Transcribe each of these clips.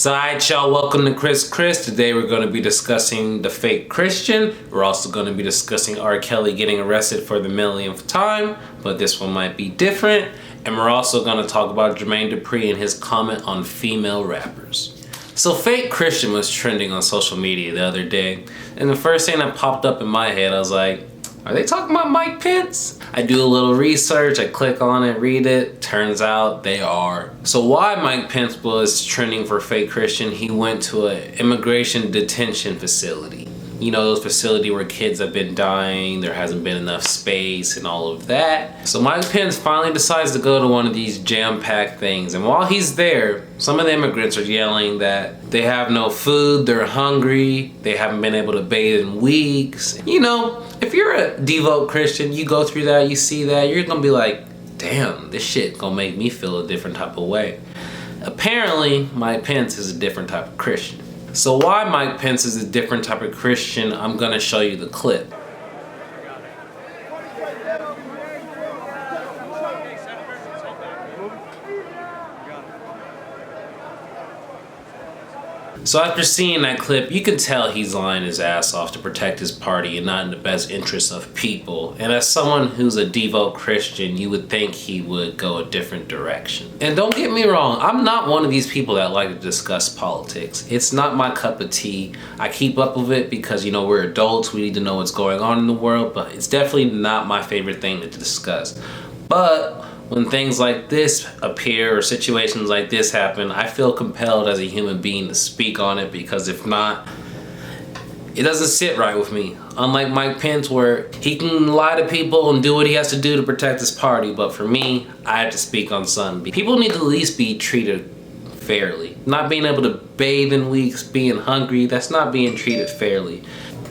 So alright y'all, welcome to Chris. Today we're going to be discussing the fake Christian. We're also going to be discussing R. Kelly getting arrested for the millionth time, but this one might be different. And we're also going to talk about Jermaine Dupri and his comment on female rappers. So fake Christian was trending on social media the other day, and the first thing that popped up in my head, I was like, are they talking about Mike Pence? I do a little research, I click on it, read it, turns out they are. So why Mike Pence was trending for fake Christian, he went to an immigration detention facility. You know, those facilities where kids have been dying, there hasn't been enough space and all of that. So Mike Pence finally decides to go to one of these jam-packed things. And while he's there, some of the immigrants are yelling that they have no food, they're hungry, they haven't been able to bathe in weeks. You know, if you're a devout Christian, you go through that, you see that, you're gonna be like, damn, this shit gonna make me feel a different type of way. Apparently, Mike Pence is a different type of Christian. So why Mike Pence is a different type of Christian, I'm gonna show you the clip. So after seeing that clip, you can tell he's lying his ass off to protect his party and not in the best interest of people. And as someone who's a devout Christian, you would think he would go a different direction. And don't get me wrong, I'm not one of these people that like to discuss politics. It's not my cup of tea. I keep up with it because, you know, we're adults, we need to know what's going on in the world, but it's definitely not my favorite thing to discuss. But when things like this appear or situations like this happen, I feel compelled as a human being to speak on it, because if not, it doesn't sit right with me. Unlike Mike Pence, where he can lie to people and do what he has to do to protect his party, but for me, I have to speak on something. People need to at least be treated fairly. Not being able to bathe in weeks, being hungry, that's not being treated fairly.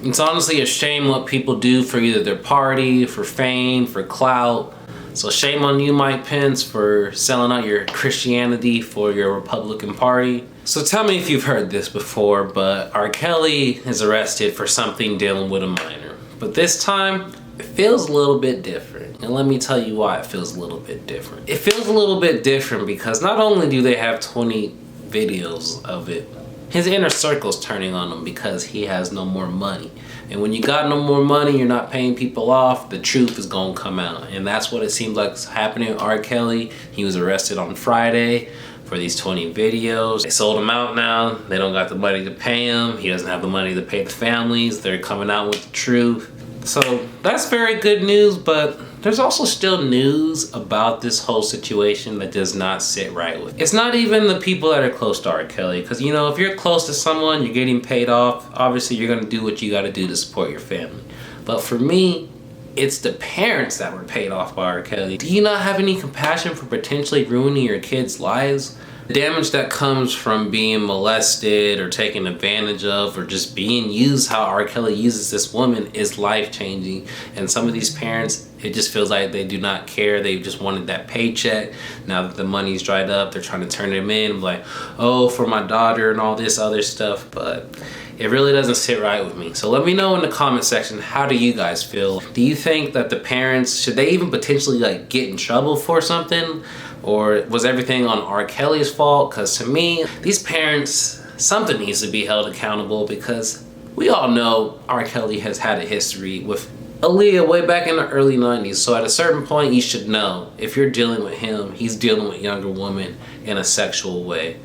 It's honestly a shame what people do for either their party, for fame, for clout. So shame on you, Mike Pence, for selling out your Christianity for your Republican Party. So tell me if you've heard this before, but R. Kelly is arrested for something dealing with a minor. But this time, it feels a little bit different. And let me tell you why it feels a little bit different. It feels a little bit different because not only do they have 20 videos of it, his inner circle's turning on him because he has no more money. And when you got no more money, you're not paying people off, the truth is gonna come out. And that's what it seems like is happening with R. Kelly. He was arrested on Friday for these 20 videos. They sold him out now. They don't got the money to pay him. He doesn't have the money to pay the families. They're coming out with the truth. So that's very good news, but there's also still news about this whole situation that does not sit right with. It's not even the people that are close to R. Kelly, because you know, if you're close to someone, you're getting paid off, obviously you're gonna do what you gotta do to support your family. But for me, it's the parents that were paid off by R. Kelly. Do you not have any compassion for potentially ruining your kids' lives? The damage that comes from being molested or taken advantage of or just being used how R. Kelly uses this woman is life-changing. And some of these parents, it just feels like they do not care. They just wanted that paycheck. Now that the money's dried up, they're trying to turn them in, like, oh, for my daughter and all this other stuff. But it really doesn't sit right with me. So let me know in the comment section, how do you guys feel? Do you think that the parents, should they even potentially like get in trouble for something? Or was everything on R. Kelly's fault? Because to me, these parents, something needs to be held accountable, because we all know R. Kelly has had a history with Aaliyah way back in the early 90s. So at a certain point, you should know if you're dealing with him, he's dealing with younger women in a sexual way.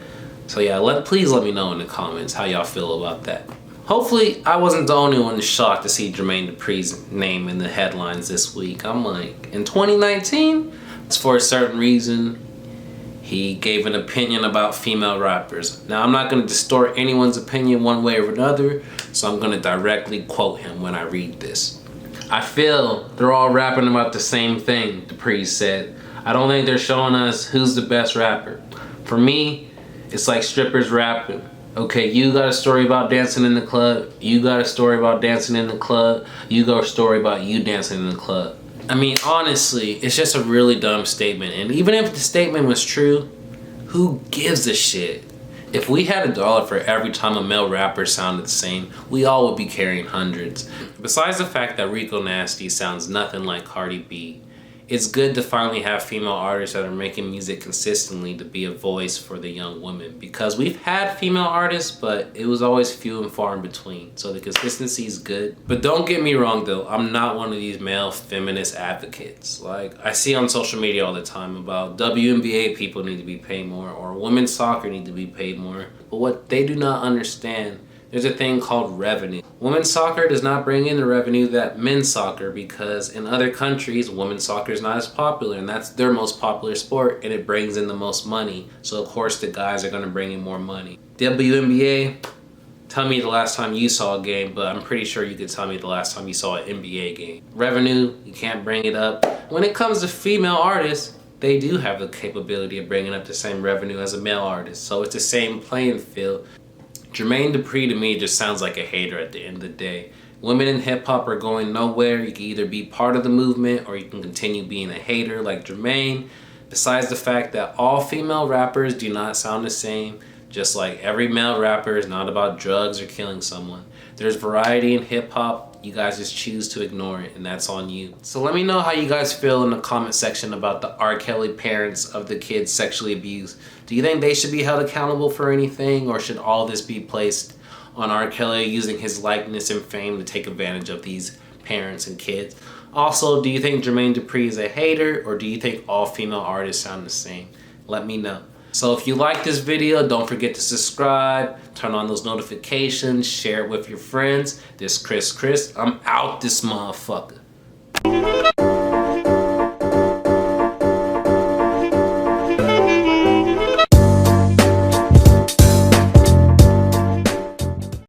So yeah, please let me know in the comments how y'all feel about that. Hopefully, I wasn't the only one shocked to see Jermaine Dupri's name in the headlines this week. I'm like, in 2019? For a certain reason, he gave an opinion about female rappers. Now, I'm not going to distort anyone's opinion one way or another, so I'm going to directly quote him when I read this. I feel they're all rapping about the same thing, Dupri said. I don't think they're showing us who's the best rapper. For me, it's like strippers rapping. Okay, you got a story about dancing in the club, you got a story about dancing in the club, you got a story about you dancing in the club. I mean, honestly, it's just a really dumb statement. And even if the statement was true, who gives a shit? If we had $1 for every time a male rapper sounded the same, we all would be carrying hundreds. Besides the fact that Rico Nasty sounds nothing like Cardi B, it's good to finally have female artists that are making music consistently to be a voice for the young women, because we've had female artists, but it was always few and far in between. So the consistency is good. But don't get me wrong though, I'm not one of these male feminist advocates. Like, I see on social media all the time about WNBA people need to be paid more, or women's soccer need to be paid more. But what they do not understand, there's a thing called revenue. Women's soccer does not bring in the revenue that men's soccer, because in other countries, women's soccer is not as popular, and that's their most popular sport, and it brings in the most money. So of course the guys are gonna bring in more money. WNBA, tell me the last time you saw a game, but I'm pretty sure you could tell me the last time you saw an NBA game. Revenue, you can't bring it up. When it comes to female artists, they do have the capability of bringing up the same revenue as a male artist. So it's the same playing field. Jermaine Dupri to me just sounds like a hater at the end of the day. Women in hip hop are going nowhere. You can either be part of the movement or you can continue being a hater like Jermaine. Besides the fact that all female rappers do not sound the same, just like every male rapper is not about drugs or killing someone. There's variety in hip hop. You guys just choose to ignore it, and that's on you. So let me know how you guys feel in the comment section about the R. Kelly parents of the kids sexually abused. Do you think they should be held accountable for anything, or should all this be placed on R. Kelly using his likeness and fame to take advantage of these parents and kids? Also, do you think Jermaine Dupri is a hater, or do you think all female artists sound the same? Let me know. So if you like this video, don't forget to subscribe, turn on those notifications, share it with your friends. This Chris, I'm out this motherfucker.